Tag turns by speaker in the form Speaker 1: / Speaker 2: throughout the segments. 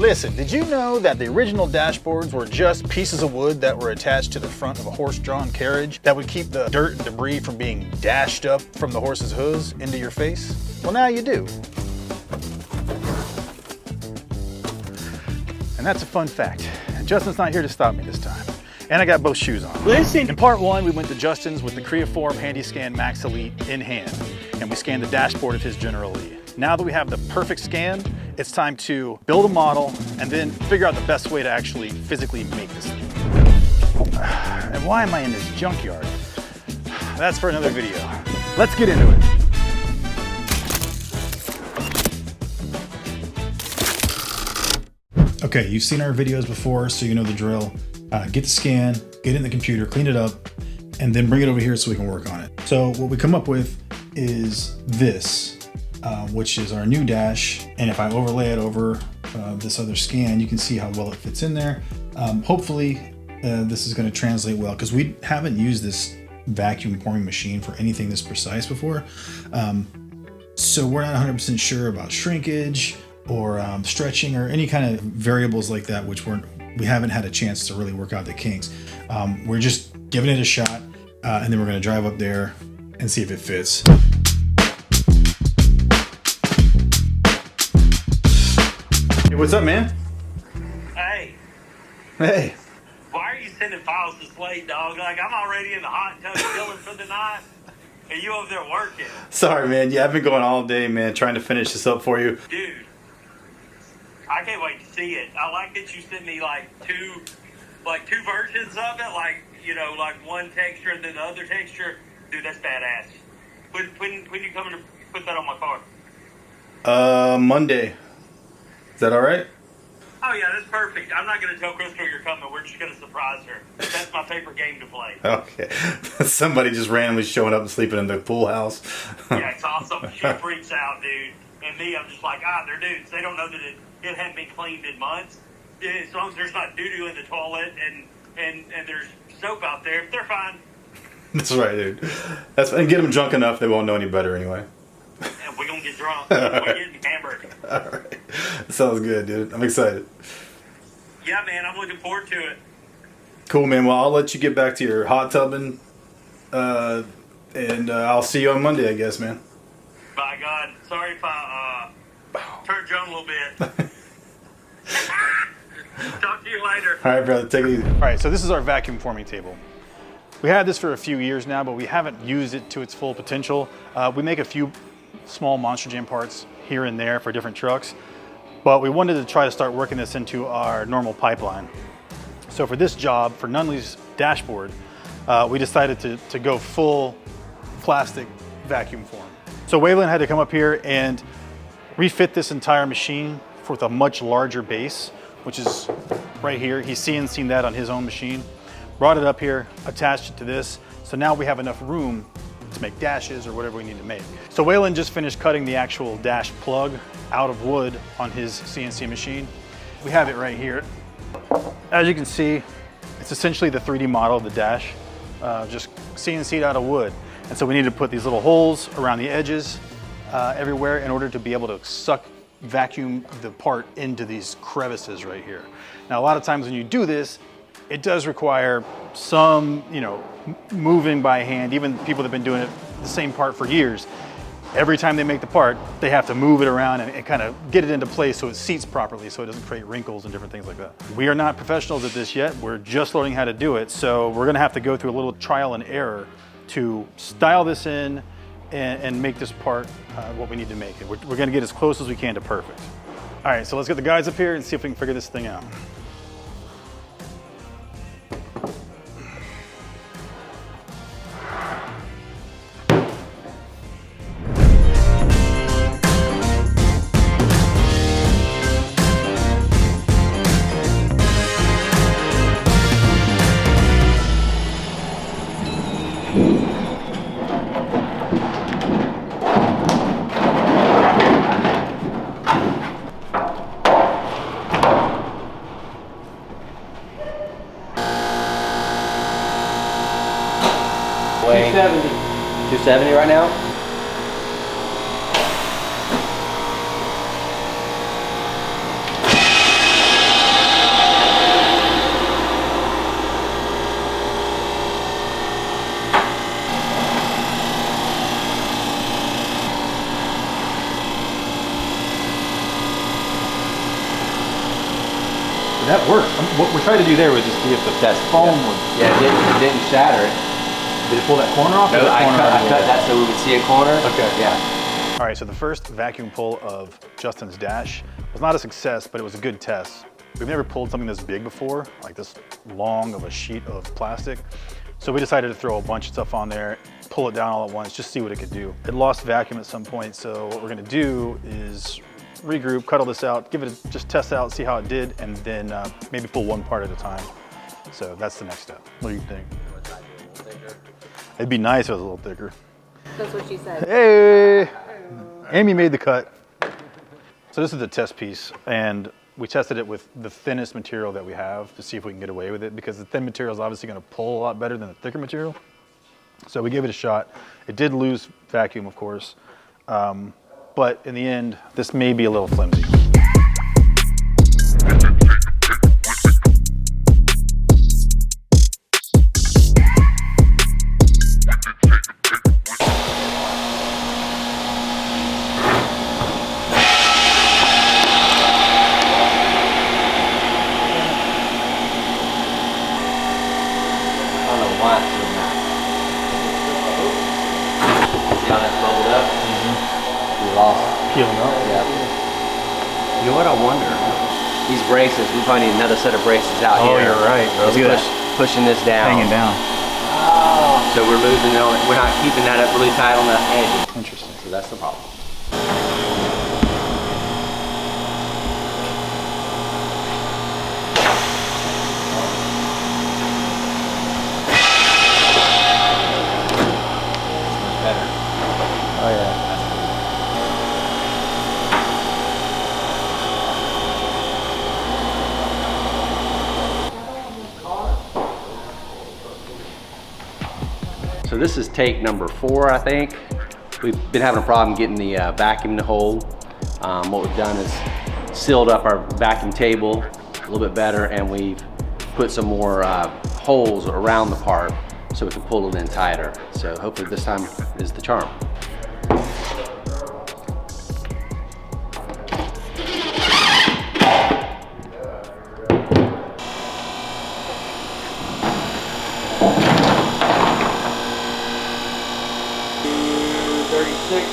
Speaker 1: Listen, did you know that the original dashboards were just pieces of wood that were attached to the front of a horse-drawn carriage that would keep the dirt and debris from being dashed up from the horse's hooves into your face? Well, now you do. And that's a fun fact. And Justin's not here to stop me this time. And I got both shoes on.
Speaker 2: Listen.
Speaker 1: In part one, we went to Justin's with the Creaform HandyScan Max Elite in hand, and we scanned the dashboard of his General Lee. Now that we have the perfect scan, it's time to build a model and then figure out the best way to actually physically make this thing. And why am I in this junkyard? That's for another video. Let's get into it. Okay, you've seen our videos before, so you know the drill. Get the scan, get it in the computer, clean it up, and then bring it over here so we can work on it. So what we come up with is this, which is our new dash. And if I overlay it over this other scan, you can see how well it fits in there. Hopefully this is going to translate well, because we haven't used this vacuum forming machine for anything this precise before. So we're not 100% sure about shrinkage or stretching or any kind of variables like that, which we haven't had a chance to really work out the kinks. We're just giving it a shot, and then we're gonna drive up there and see if it fits. Hey, what's up, man?
Speaker 2: Hey.
Speaker 1: Hey.
Speaker 2: Why are you sending files this late, dog? Like, I'm already in the hot tub chilling for the night, and you over there working.
Speaker 1: Sorry, man. Yeah, I've been going all day, man, trying to finish this up for you.
Speaker 2: Dude, I can't wait to see it. I like that you sent me like two versions of it, like, you know, like one texture and then the other texture. Dude, that's badass. When you coming to put that on my car?
Speaker 1: Monday. Is that all right?
Speaker 2: Oh yeah, that's perfect. I'm not gonna tell Crystal you're coming. We're just gonna surprise her. That's my favorite game to play.
Speaker 1: Okay. Somebody just randomly showing up and sleeping in the pool house.
Speaker 2: Yeah, it's awesome. She freaks out, dude. And me, I'm just like, they're dudes. They don't know that it hadn't been cleaned in months. As long as there's not doo-doo in the toilet and there's soap out there, they're fine.
Speaker 1: That's right, dude. And get them drunk enough they won't know any better anyway.
Speaker 2: And we're going to get drunk. We're getting hammered.
Speaker 1: All right. Sounds good, dude. I'm excited.
Speaker 2: Yeah, man. I'm looking forward to it.
Speaker 1: Cool, man. Well, I'll let you get back to your hot tubbing. And I'll see you on Monday, I guess, man.
Speaker 2: By God. Sorry if I turned you on a little bit. Talk to you later.
Speaker 1: All right, brother. Take it easy. All right, so this is our vacuum forming table. We had this for a few years now, but we haven't used it to its full potential. We make a few small Monster Jam parts here and there for different trucks, but we wanted to try to start working this into our normal pipeline. So for this job, for Nunley's dashboard, we decided to go full plastic vacuum form. So Waylon had to come up here and refit this entire machine with a much larger base, which is right here. He's seen that on his own machine. Brought it up here, attached it to this. So now we have enough room to make dashes or whatever we need to make. So Waylon just finished cutting the actual dash plug out of wood on his CNC machine. We have it right here. As you can see, it's essentially the 3D model of the dash, just CNC'd out of wood. And so we need to put these little holes around the edges everywhere in order to be able to vacuum the part into these crevices right here. Now, a lot of times when you do this, it does require some, moving by hand. Even people that have been doing it, the same part for years, every time they make the part, they have to move it around and kind of get it into place so it seats properly, so it doesn't create wrinkles and different things like that. We are not professionals at this yet. We're just learning how to do it. So we're gonna have to go through a little trial and error to style this in and make this part what we need to make it. We're gonna get as close as we can to perfect. All right, so let's get the guys up here and see if we can figure this thing out.
Speaker 3: Weighing 270 right now.
Speaker 1: That worked. What we're trying to do there was just see if the foam would.
Speaker 3: Yeah, it didn't shatter it.
Speaker 1: Did it pull that corner off?
Speaker 3: No, I cut that so we would see a corner.
Speaker 1: Okay.
Speaker 3: Yeah.
Speaker 1: All right, so the first vacuum pull of Justin's dash was not a success, but it was a good test. We've never pulled something this big before, like this long of a sheet of plastic. So we decided to throw a bunch of stuff on there, pull it down all at once, just see what it could do. It lost vacuum at some point, so what we're gonna do is regroup, cut all this out, give it a, just test out, see how it did, and then maybe pull one part at a time. So that's the next step. What do you think? It'd be nice if it was a little thicker.
Speaker 4: That's what she said.
Speaker 1: Hey! Amy made the cut. So this is the test piece, and we tested it with the thinnest material that we have to see if we can get away with it, because the thin material is obviously going to pull a lot better than the thicker material. So we gave it a shot. It did lose vacuum, of course, but in the end, this may be a little flimsy. Peeling up.
Speaker 3: Yeah. You know what I wonder? These braces, we probably need another set of braces out here.
Speaker 1: Oh, you're right, bro. Look at that.
Speaker 3: Pushing this down.
Speaker 1: Hanging down.
Speaker 3: Oh. So we're moving it on. We're not keeping that up really tight on the edge.
Speaker 1: Interesting.
Speaker 3: So that's the problem. Better.
Speaker 1: Oh yeah.
Speaker 3: So this is take number 4, I think. We've been having a problem getting the vacuum to hold. What we've done is sealed up our vacuum table a little bit better, and we've put some more holes around the part so we can pull it in tighter. So hopefully this time is the charm.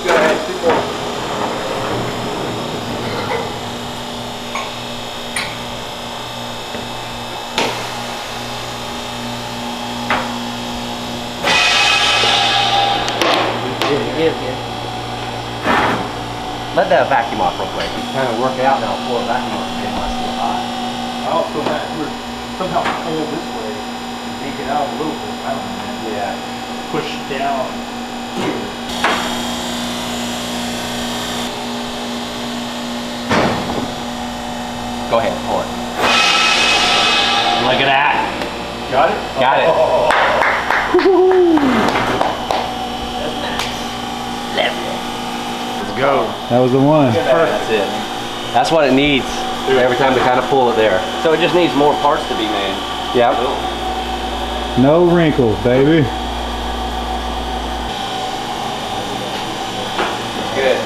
Speaker 3: Go ahead, 2 more. Let that vacuum off real quick. Kind of work it out now. Pull it vacuum off again. That's still hot.
Speaker 1: I also had somehow pull this way and take it out a little bit. I don't know.
Speaker 3: Yeah.
Speaker 1: Push down here.
Speaker 3: Go ahead, pull it.
Speaker 2: Look at that.
Speaker 1: Got it?
Speaker 3: Got it.
Speaker 1: Let's go. That was the one.
Speaker 3: That's it. That's what it needs every time to kind of pull it there. So it just needs more parts to be made. Yeah. Cool.
Speaker 1: No wrinkles, baby.
Speaker 3: Good.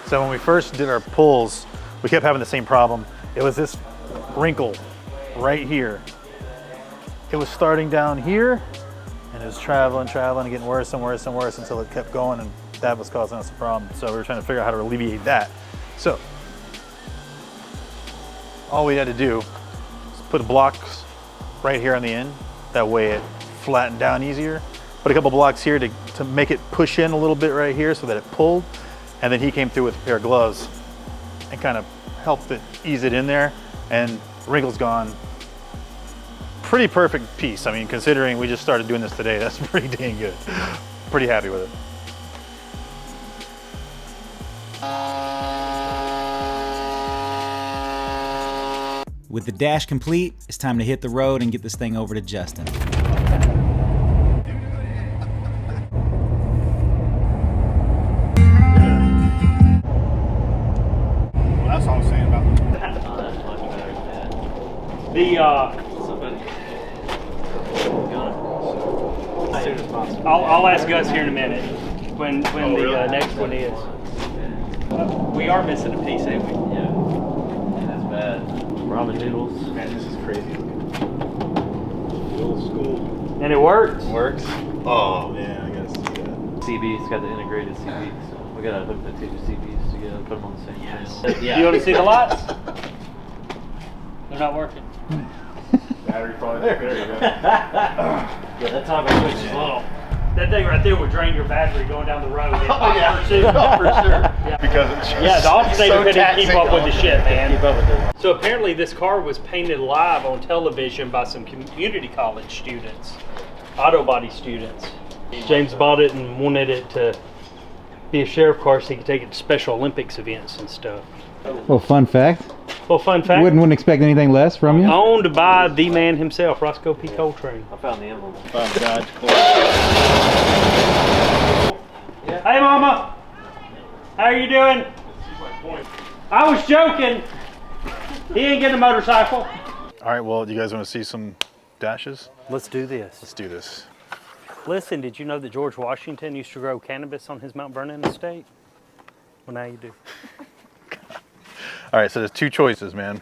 Speaker 1: So when we first did our pulls, we kept having the same problem. It was this wrinkle right here. It was starting down here, and it was traveling and getting worse and worse and worse until it kept going, and that was causing us a problem. So we were trying to figure out how to alleviate that. So all we had to do was put blocks right here on the end. That way it flattened down easier. Put a couple blocks here to make it push in a little bit right here so that it pulled. And then he came through with a pair of gloves and kind of helped it ease it in there, and wrinkles gone. Pretty perfect piece. I mean, considering we just started doing this today, that's pretty dang good. Pretty happy with it.
Speaker 5: With the dash complete, it's time to hit the road and get this thing over to Justin.
Speaker 1: That's all I'm saying about
Speaker 6: I'll ask Gus here in a minute when the next one is. We are missing a piece, ain't we?
Speaker 3: Yeah. That's bad.
Speaker 6: ramen noodles.
Speaker 1: Man, this is crazy looking. The old school.
Speaker 6: And it works.
Speaker 1: Works. Oh man, I gotta see that.
Speaker 4: CB, it's got the integrated CB, so we gotta hook the two CBs together, put them on the same channel.
Speaker 6: You want to see the lights? They're not working.
Speaker 1: Battery probably there. There you go.
Speaker 6: Yeah, that toggle switch is little. That thing right there would drain your battery going down the road.
Speaker 1: Oh yeah, for sure.
Speaker 6: Yeah.
Speaker 1: Because it's just
Speaker 6: Yeah, the alternator
Speaker 1: so
Speaker 6: couldn't keep up with the
Speaker 1: taxing.
Speaker 6: shit, man. Keep up with it. So apparently this car was painted live on television by some community college students, auto body students. James bought it and wanted it to be a sheriff car so he could take it to Special Olympics events and stuff.
Speaker 5: Well, fun fact.
Speaker 6: Well, fun fact,
Speaker 5: Wouldn't expect anything less from you.
Speaker 6: owned by the man himself, Roscoe P. Coltrane.
Speaker 4: I found the emblem.
Speaker 6: Hey, Mama. How are you doing? I was joking. He ain't getting a motorcycle.
Speaker 1: All right, well, you guys want to see some dashes?
Speaker 6: Let's do this.
Speaker 1: Let's do this.
Speaker 6: Listen, did you know that George Washington used to grow cannabis on his Mount Vernon estate? Well, now you do.
Speaker 1: All right, so there's two choices, man.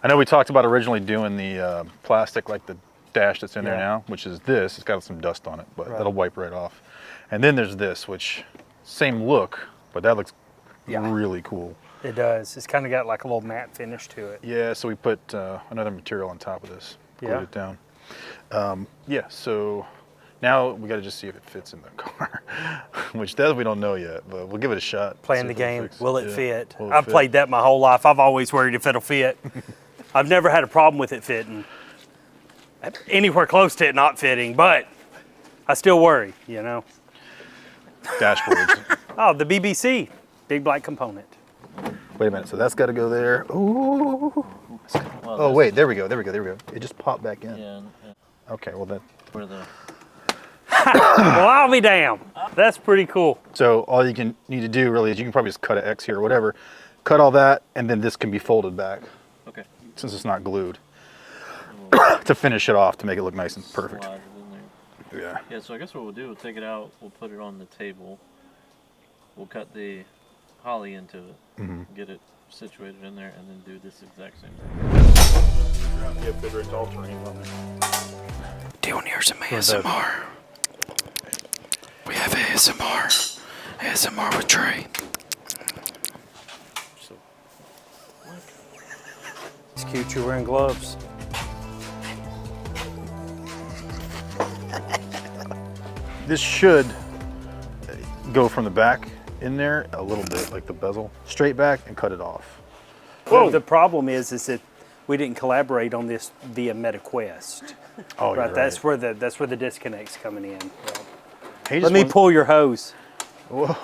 Speaker 1: I know we talked about originally doing the plastic, like the dash that's in there now, which is this. It's got some dust on it, but that'll wipe right off. And then there's this, which same look, but that looks really cool.
Speaker 6: It does. It's kind of got like a little matte finish to it.
Speaker 1: Yeah, so we put another material on top of this, glued it down. Yeah, so now we got to just see if it fits in the car, which that we don't know yet, but we'll give it a shot.
Speaker 6: Playing
Speaker 1: See
Speaker 6: the
Speaker 1: if
Speaker 6: game.
Speaker 1: fits.
Speaker 6: Will it
Speaker 1: Yeah.
Speaker 6: fit?
Speaker 1: Will it
Speaker 6: I've
Speaker 1: fit?
Speaker 6: played that my whole life. I've always worried if it'll fit. I've never had a problem with it fitting. Anywhere close to it not fitting, but I still worry, you know.
Speaker 1: Dashboards.
Speaker 6: Oh, the BBC, big black component.
Speaker 1: Wait a minute, so that's got to go there. Ooh. Oh wait, there we go. It just popped back in.
Speaker 4: Yeah,
Speaker 1: Okay, well that.
Speaker 4: where the
Speaker 6: Well, I'll be damned. That's pretty cool.
Speaker 1: So all you can need to do really is you can probably just cut an X here or whatever, cut all that, and then this can be folded back
Speaker 4: okay.
Speaker 1: since it's not glued to finish it off to make it look nice and perfect.
Speaker 4: Slide it in there.
Speaker 1: Yeah.
Speaker 4: Yeah, so I guess what we'll do, we'll take it out, we'll put it on the table, we'll cut the Holley into it, get it situated in there, and then do this exact same thing.
Speaker 6: Do you want to hear some ASMR? We have ASMR. ASMR with Trey. It's cute you're wearing gloves.
Speaker 1: This should go from the back in there a little bit, like the bezel, straight back and cut it off.
Speaker 6: The problem is that we didn't collaborate on this via MetaQuest.
Speaker 1: Oh,
Speaker 6: Right,
Speaker 1: you're
Speaker 6: that's where the disconnect's coming in.
Speaker 1: He
Speaker 6: Let
Speaker 1: just
Speaker 6: me
Speaker 1: wants-
Speaker 6: pull your hose.
Speaker 1: Whoa.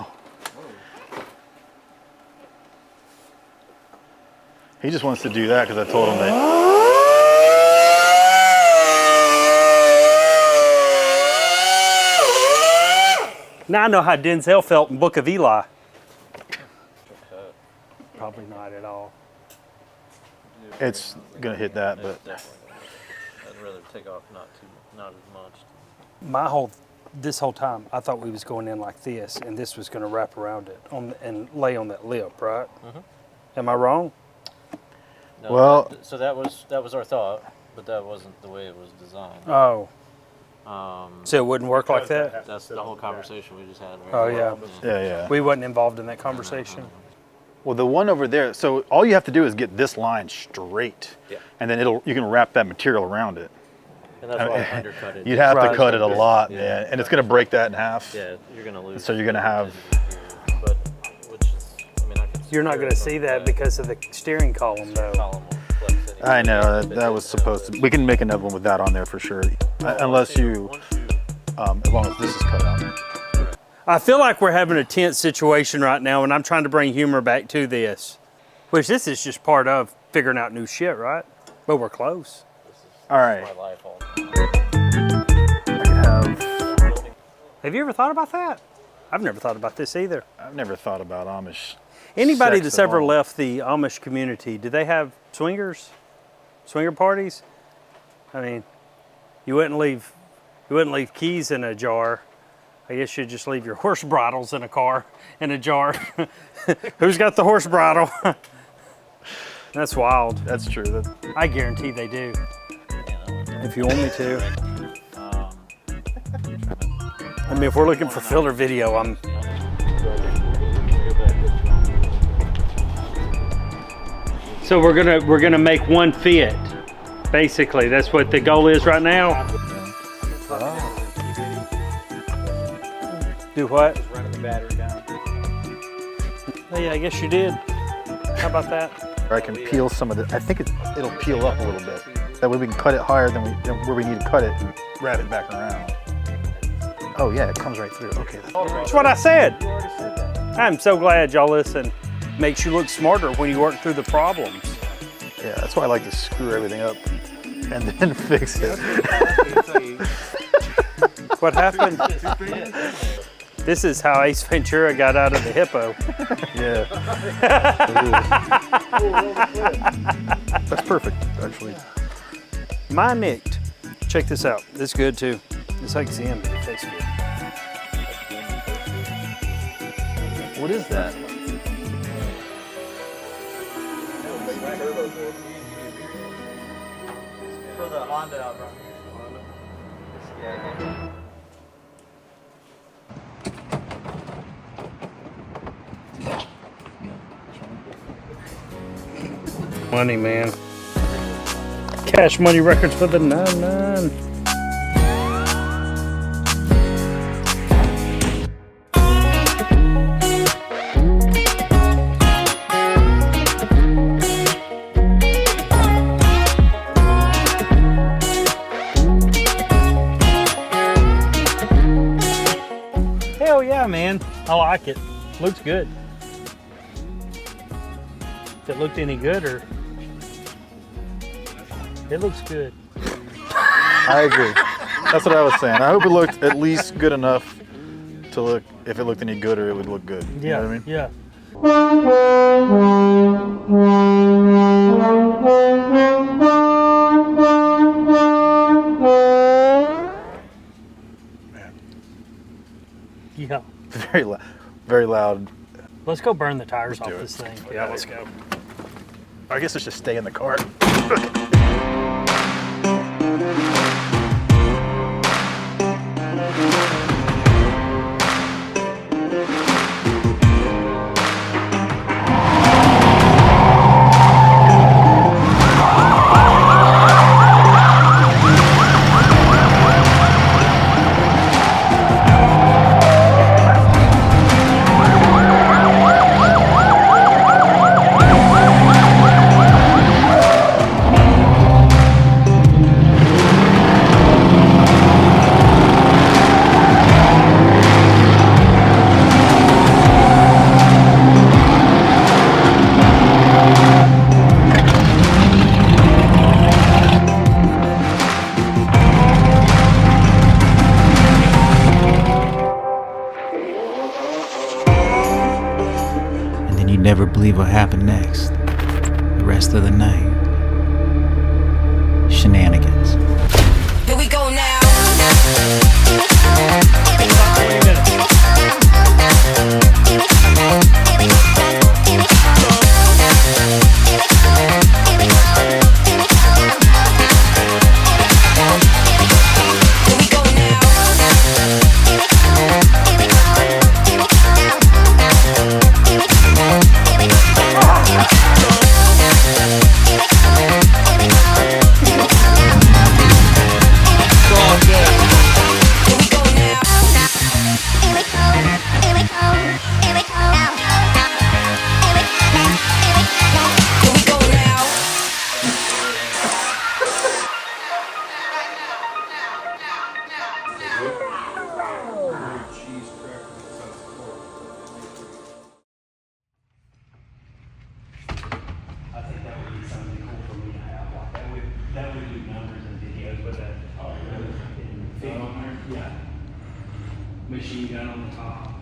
Speaker 1: He just wants to do that because I told him that.
Speaker 6: Now I know how Denzel felt in Book of Eli. Probably not at all.
Speaker 1: It's gonna hit that, but
Speaker 4: Definitely. I'd rather take off not as much.
Speaker 6: This whole time, I thought we was going in like this, and this was going to wrap around it and lay on that lip, right? Am I wrong?
Speaker 4: No,
Speaker 1: Well-
Speaker 4: so that was our thought, but that wasn't the way it was designed.
Speaker 6: Oh,
Speaker 4: Um,
Speaker 6: so it wouldn't work like that?
Speaker 4: that's the whole conversation we just had. Right?
Speaker 6: Oh yeah,
Speaker 1: yeah.
Speaker 6: we wasn't involved in that conversation.
Speaker 1: Well, the one over there. So all you have to do is get this line straight, and then you can wrap that material around it.
Speaker 4: And that's why I undercut it.
Speaker 1: You'd have to
Speaker 6: Right.
Speaker 1: cut it a lot,
Speaker 4: Yeah.
Speaker 1: man, and it's gonna break that in half.
Speaker 4: Yeah, you're gonna lose.
Speaker 1: So you're gonna have.
Speaker 4: But which is, I mean, I could.
Speaker 6: You're not going to see that because of the steering column, though.
Speaker 4: Column will flex anyway.
Speaker 1: I know that was supposed to. We can make another one with that on there for sure, unless you, as long as this is cut out.
Speaker 6: I feel like we're having a tense situation right now, and I'm trying to bring humor back to this. Which this is just part of figuring out new shit, right? But we're close.
Speaker 1: All right.
Speaker 4: My life all.
Speaker 1: I could have.
Speaker 6: Have you ever thought about that? I've never thought about this either.
Speaker 1: I've never thought about Amish.
Speaker 6: Anybody
Speaker 1: sex
Speaker 6: that's
Speaker 1: at
Speaker 6: ever
Speaker 1: all.
Speaker 6: left the Amish community, do they have swingers? Swinger parties? I mean, you wouldn't leave keys in a jar. I guess you'd just leave your horse bridles in a car, in a jar. Who's got the horse bridle? That's wild.
Speaker 1: That's true.
Speaker 6: I guarantee they do. If you want me to. I mean, if we're looking for filler video, I'm. So we're gonna make one fit. Basically, that's what the goal is right now. Do what?
Speaker 1: Running the battery down.
Speaker 6: Oh, yeah, I guess you did. How about that?
Speaker 1: Or I can peel some of it. I think it'll peel up a little bit. That way we can cut it higher than where we need to cut it and wrap it back around. Oh yeah, it comes right through. Okay.
Speaker 6: That's what I said. I'm so glad y'all listen. Makes you look smarter when you work through the problems.
Speaker 1: Yeah, that's why I like to screw everything up and then fix it.
Speaker 6: What happened? This is how Ace Ventura got out of the hippo.
Speaker 1: Yeah. That's perfect, actually.
Speaker 6: Mine nicked. Check this out. This is good too. It's like Zen, but it tastes good.
Speaker 1: What is that?
Speaker 7: For the Honda out front.
Speaker 6: Money, man. Cash Money Records for the 99. Hell yeah, man. I like it. Looks good. If it looked any good, or it looks good.
Speaker 1: I agree. That's what I was saying. I hope it looked at least good enough to look, if it looked any gooder, it would look good. You know what I mean?
Speaker 6: Yeah. Yeah.
Speaker 1: Very loud.
Speaker 6: Let's go burn the tires off
Speaker 1: do it.
Speaker 6: this thing. Yeah, let's go.
Speaker 1: I guess it should stay in the cart.
Speaker 5: Never believe what happened next. The rest of the night. Shenanigans.
Speaker 8: Here we go now.
Speaker 6: Machine gun on the top.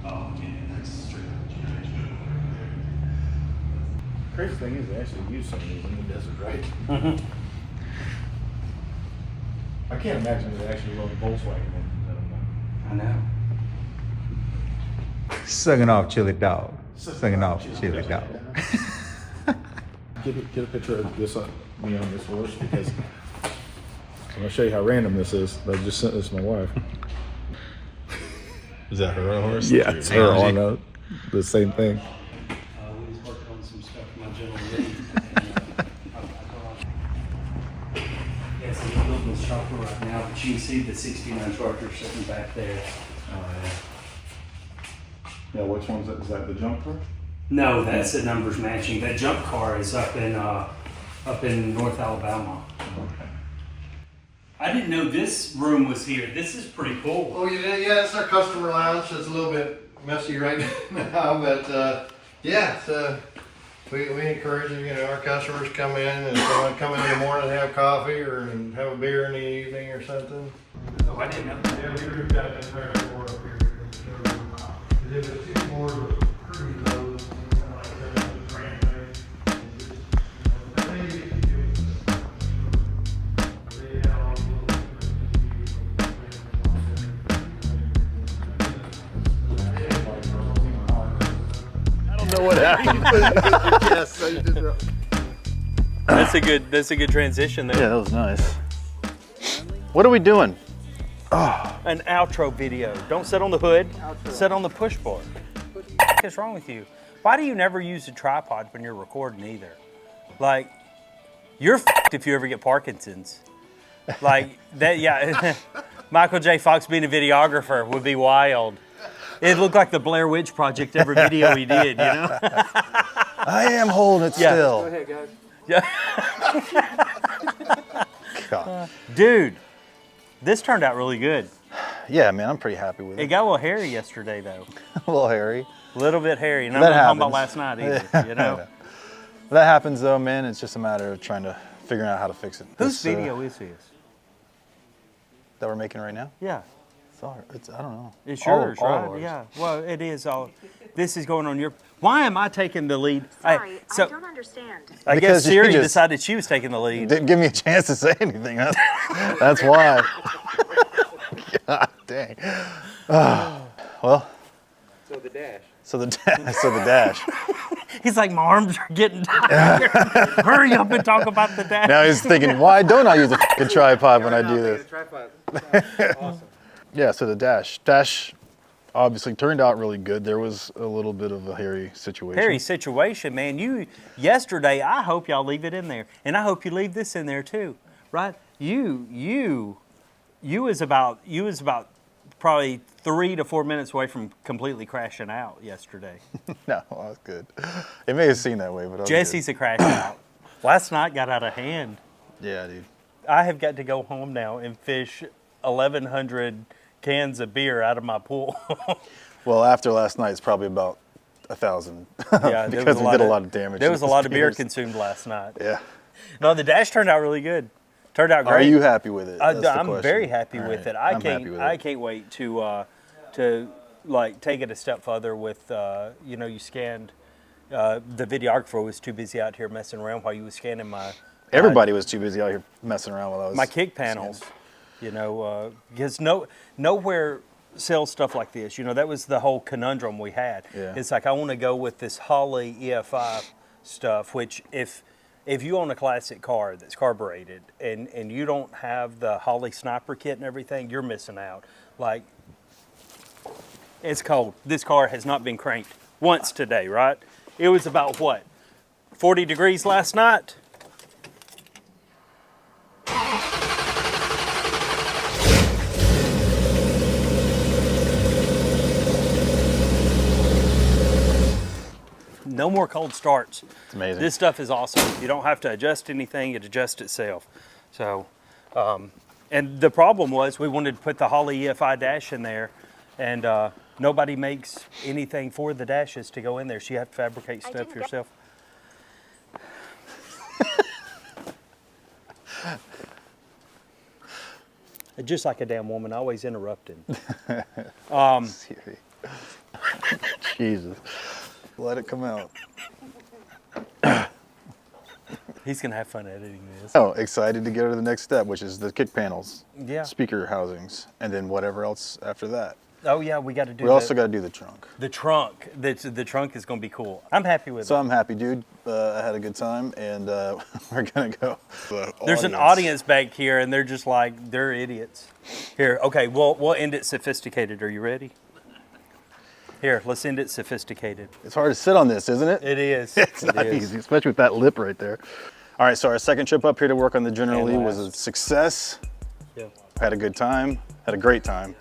Speaker 1: Oh man, that's straight up generation. Crazy thing is, they actually use some of these in the desert, right?
Speaker 6: Mm-hmm.
Speaker 1: I can't imagine they actually load Volkswagen engines. I don't know.
Speaker 6: I know.
Speaker 9: Sucking off chili dog. Thinking, no, she's like, no.
Speaker 10: Get a picture of this me on this horse because I'm gonna show you how random this is. I just sent this to my wife.
Speaker 1: Is that her horse?
Speaker 10: Yeah, it's her on the same thing.
Speaker 6: We just worked on some stuff for my general lead. Yeah, so we're building this chopper right now, but you can see the 69 Charger sitting back there.
Speaker 10: Yeah, which one's that? Is that the jumper?
Speaker 6: No, that's the numbers matching. That jump car is up in North Alabama.
Speaker 10: Okay.
Speaker 6: I didn't know this room was here. This is pretty cool.
Speaker 11: Oh, yeah, it's our customer lounge. It's a little bit messy right now, but yeah, we encourage our customers to come in, and if they want to come in the morning and have coffee or and have a beer in the evening or something.
Speaker 6: Oh, I didn't know.
Speaker 11: Yeah, we've got that entire floor up here. There's two more crew loads.
Speaker 1: What happened?
Speaker 11: Yes, I did that.
Speaker 6: That's a good transition there.
Speaker 1: Yeah, that was nice. What are we doing?
Speaker 6: An outro video. Don't sit on the hood. Sit on the push bar. What is wrong with you? Why do you never use a tripod when you're recording either? Like, you're f***ed if you ever get Parkinson's. Like that, yeah. Michael J. Fox being a videographer would be wild. It looked like the Blair Witch Project every video he did, you know?
Speaker 1: I am holding it still.
Speaker 11: Go ahead, guys.
Speaker 6: Yeah.
Speaker 1: God.
Speaker 6: Dude, this turned out really good.
Speaker 1: Yeah, man, I'm pretty happy with
Speaker 6: It
Speaker 1: it.
Speaker 6: got a little hairy yesterday, though.
Speaker 1: A little hairy.
Speaker 6: A little bit hairy. And I'm
Speaker 1: That
Speaker 6: not talking about
Speaker 1: happens.
Speaker 6: last night either, you know?
Speaker 1: That happens though, man. It's just a matter of trying to figure out how to fix it.
Speaker 6: Whose
Speaker 1: This,
Speaker 6: video is this?
Speaker 1: that we're making right now?
Speaker 6: Yeah.
Speaker 1: Sorry, I don't know.
Speaker 6: It's
Speaker 1: All-
Speaker 6: yours,
Speaker 1: all of
Speaker 6: right?
Speaker 1: ours.
Speaker 6: Yeah. Well, it is all. This is going on your. Why am I taking the lead?
Speaker 12: Sorry,
Speaker 6: So
Speaker 12: I don't understand.
Speaker 6: I
Speaker 1: Because
Speaker 6: guess
Speaker 1: you
Speaker 6: Siri
Speaker 1: just-
Speaker 6: decided she was taking the lead.
Speaker 1: Didn't give me a chance to say anything. That's why. God dang. Well.
Speaker 11: So the dash.
Speaker 1: So the dash.
Speaker 6: He's like, my arms are getting tired. Hurry up and talk about the dash.
Speaker 1: Now he's thinking, why don't I use a fucking tripod when I do this?
Speaker 11: Tripod. Awesome.
Speaker 1: Yeah, so the dash obviously turned out really good. There was a little bit of a hairy situation.
Speaker 6: Hairy situation, man. Yesterday, I hope y'all leave it in there. And I hope you leave this in there too, right? You was about probably 3 to 4 minutes away from completely crashing out yesterday.
Speaker 1: No, I was good. It may have seemed that way, but I was
Speaker 6: Jesse's a crash out. Last night got out of hand.
Speaker 1: good. Yeah, dude.
Speaker 6: I have got to go home now and fish 1,100 cans of beer out of my pool.
Speaker 1: Well, after last night, it's probably about 1,000.
Speaker 6: Yeah,
Speaker 1: because we did a lot of damage.
Speaker 6: There
Speaker 1: to
Speaker 6: was a
Speaker 1: the
Speaker 6: lot of beer
Speaker 1: spears.
Speaker 6: consumed last night.
Speaker 1: Yeah.
Speaker 6: No, the dash turned out really good. Turned out great.
Speaker 1: Are you happy with it? That's the
Speaker 6: I'm
Speaker 1: question.
Speaker 6: very happy
Speaker 1: All
Speaker 6: with
Speaker 1: right.
Speaker 6: it.
Speaker 1: I'm happy with it.
Speaker 6: I can't wait to like take it a step further with you scanned. The videographer was too busy out here messing around while you was scanning my.
Speaker 1: Everybody was too busy out here messing around while I was.
Speaker 6: My kick panels, because nowhere sells stuff like this. That was the whole conundrum we had.
Speaker 1: Yeah.
Speaker 6: It's like I want to go with this Holley GFI stuff, which if you own a classic car that's carbureted and you don't have the Holley sniper kit and everything, you're missing out. Like, it's cold. This car has not been cranked once today, right? It was about what, 40 degrees last night? No more cold starts.
Speaker 1: It's amazing.
Speaker 6: This stuff is awesome. You don't have to adjust anything, it adjusts itself. So, and the problem was we wanted to put the Holley GFI dash in there, and nobody makes anything for the dashes to go in there, so you have to fabricate stuff yourself. Just like a damn woman, always interrupting.
Speaker 1: Siri. Jesus. Let it come out.
Speaker 6: He's gonna have fun editing this.
Speaker 1: Oh, excited to go to the next step, which is the kick panels,
Speaker 6: Yeah.
Speaker 1: speaker housings, and then whatever else after that.
Speaker 9: Oh yeah, we got to do.
Speaker 1: We also got to do the trunk.
Speaker 9: The trunk. The trunk is going to be cool. I'm happy with it.
Speaker 1: So I'm happy, dude. I had a good time, and we're gonna go.
Speaker 9: There's an audience back here, and they're just like, they're idiots. Here, okay, we'll end it sophisticated. Are you ready? Here, let's end it sophisticated.
Speaker 1: It's hard to sit on this, isn't it?
Speaker 9: It is.
Speaker 1: It's not easy, especially with that lip right there. All right, so our second trip up here to work on the Nunley was a success.
Speaker 9: Yeah.
Speaker 1: Had a good time, had a great time.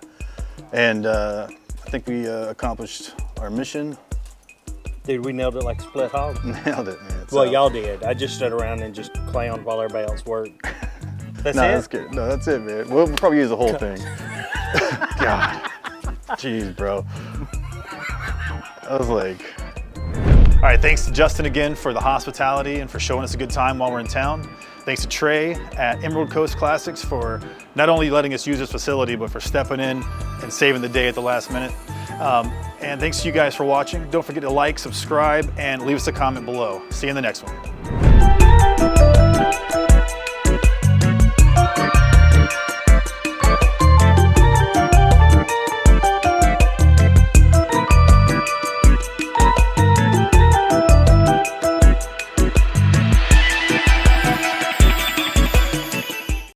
Speaker 1: And I think we accomplished our mission.
Speaker 9: Dude, we nailed it like a split hog.
Speaker 1: Nailed it, man.
Speaker 9: Well, y'all did. I just stood around and just clowned while everybody else worked. That's it?
Speaker 1: That's good. No, that's it, man. We'll probably use the whole thing. God. Jeez, bro. I was like... All right, thanks to Justin again for the hospitality and for showing us a good time while we're in town. Thanks to Trey at Emerald Coast Classics for not only letting us use this facility, but for stepping in and saving the day at the last minute. And thanks to you guys for watching. Don't forget to like, subscribe, and leave us a comment below. See you in the next one.